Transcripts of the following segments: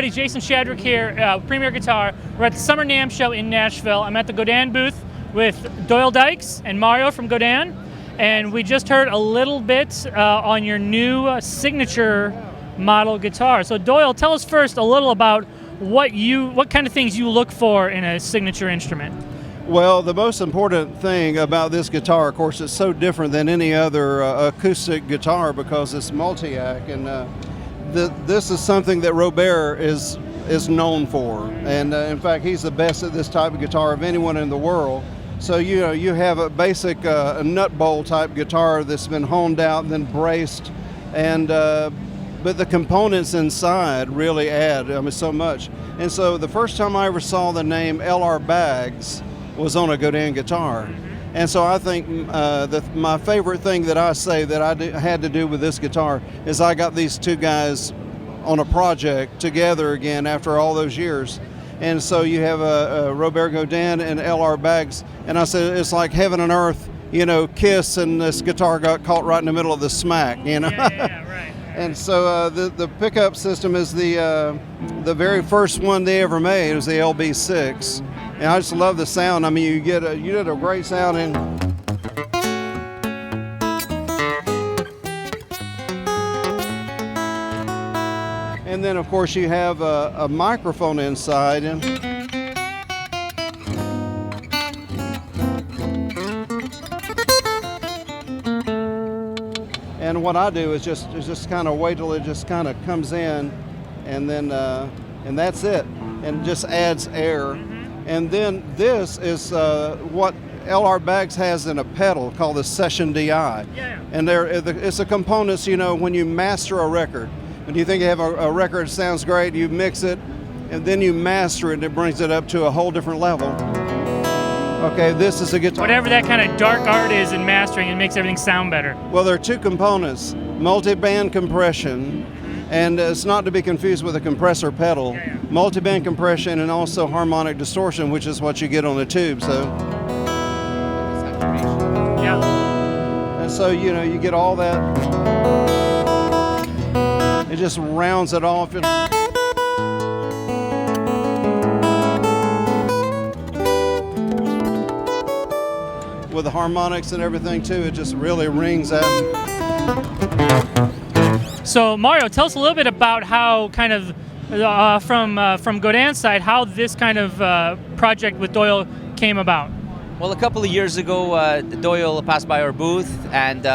everybody. Jason Shadrick here, Premier Guitar. We're at the Summer NAMM show in Nashville. I'm at the Godin booth with Doyle Dykes and Mario from Godin, and we just heard a little bit on your new signature model guitar. So Doyle, tell us first a little about what kind of things you look for in a signature instrument. Well, the most important thing about this guitar, of course, it's so different than any other acoustic guitar because it's Multiac, and this is something that Robert is known for, and in fact, he's the best at this type of guitar of anyone in the world. So you have a basic nut bowl type guitar that's been honed out and then braced, and but the components inside really add so much. And so the first time I ever saw the name LR Baggs was on a Godin guitar. And so I think my favorite thing that I say that I had to do with this guitar is I got these two guys on a project together again after all those years. And so you have Robert Godin and LR Baggs, and I said it's like heaven and earth, kiss, and this guitar got caught right in the middle of the smack, Yeah, right. And so the pickup system is the very first one they ever made. It was the LB6. And I just love the sound. I mean, you did a great sound in. And then, of course, you have a microphone inside. And what I do is just kind of wait till it just kind of comes in, and then and that's it, and just adds air. And then this is what LR Baggs has in a pedal called the Session DI. Yeah. And it's the components, when you master a record. When you think you have a record that sounds great, you mix it, and then you master it, and it brings it up to a whole different level. Okay, this is a guitar. Whatever that kind of dark art is in mastering, it makes everything sound better. Well, there are two components, Multiband Compression, and it's not to be confused with a compressor pedal. Yeah. Multiband Compression and also harmonic distortion, which is what you get on the tube. So, Yeah. and so you get all that. It just rounds it off. With the harmonics and everything too, it just really rings out. So Mario, tell us a little bit about how kind of from Godin's side, how this kind of project with Doyle came about. Well, a couple of years ago, Doyle passed by our booth, and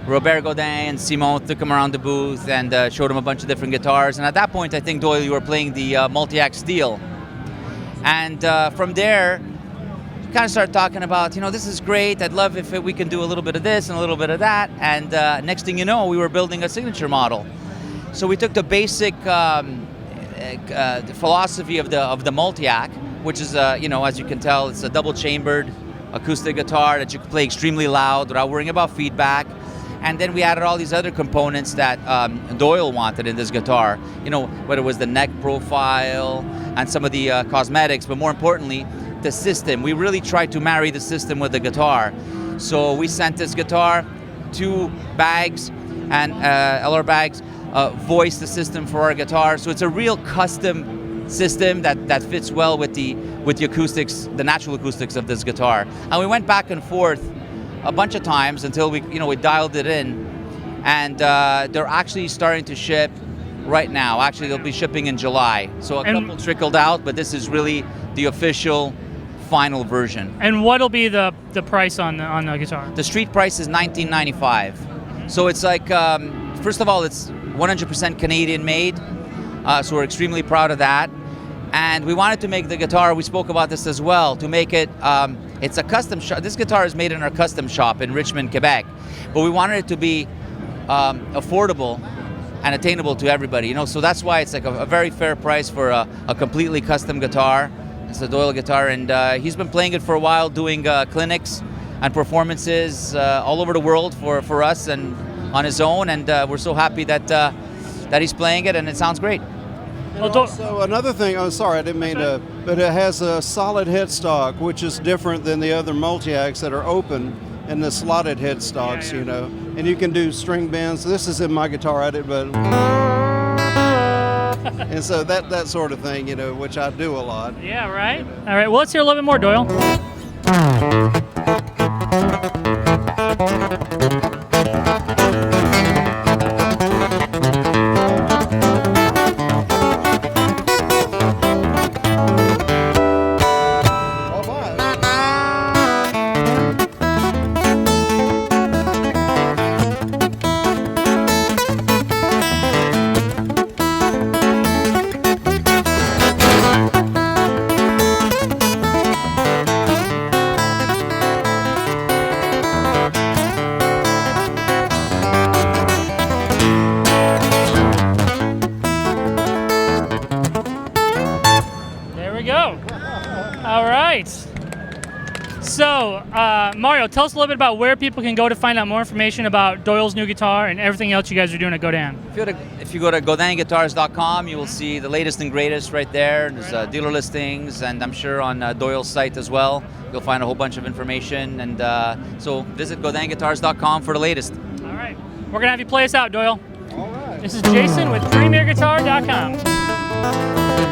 Robert Godin and Simon took him around the booth and showed him a bunch of different guitars. And at that point, I think, Doyle, you were playing the Multiac Steel. And from there, kind of started talking about, this is great. I'd love if we can do a little bit of this and a little bit of that. And next thing you know, we were building a signature model. So we took the basic philosophy of the Multiac, which is, as you can tell, it's a double-chambered acoustic guitar that you can play extremely loud without worrying about feedback. And then we added all these other components that Doyle wanted in this guitar. Whether it was the neck profile and some of the cosmetics, but more importantly, the system. We really tried to marry the system with the guitar. So we sent this guitar to Baggs, and LR Baggs voiced the system for our guitar. So it's a real custom system that fits well with the acoustics, the natural acoustics of this guitar. And we went back and forth a bunch of times until we dialed it in. And they're actually starting to ship right now. Actually, they'll be shipping in July. So a couple trickled out, but this is really the official final version. And what'll be the price on the guitar? The street price is $19.95. So it's like, first of all, it's 100% Canadian made. So we're extremely proud of that. And we wanted to make the guitar, we spoke about this as well, to make it, it's a custom shop. This guitar is made in our custom shop in Richmond, Quebec. But we wanted it to be affordable and attainable to everybody, so that's why it's like a very fair price for a completely custom guitar. It's a Doyle guitar, and he's been playing it for a while, doing clinics and performances all over the world for us and on his own, and we're so happy that he's playing it, and it sounds great. And also another thing, sorry, I didn't mean to, but it has a solid headstock, which is different than the other Multiacs that are open and the slotted headstocks, and you can do string bends. This is in my guitar, I did, but And so that sort of thing, which I do a lot. Yeah, right? All right, well, let's hear a little bit more, Doyle. All right. So, Mario, tell us a little bit about where people can go to find out more information about Doyle's new guitar and everything else you guys are doing at Godin. If you go to GodinGuitars.com, you will see the latest and greatest right there. There's dealer listings, and I'm sure on Doyle's site as well, you'll find a whole bunch of information. And so visit GodinGuitars.com for the latest. All right. We're going to have you play us out, Doyle. All right. This is Jason with PremierGuitar.com.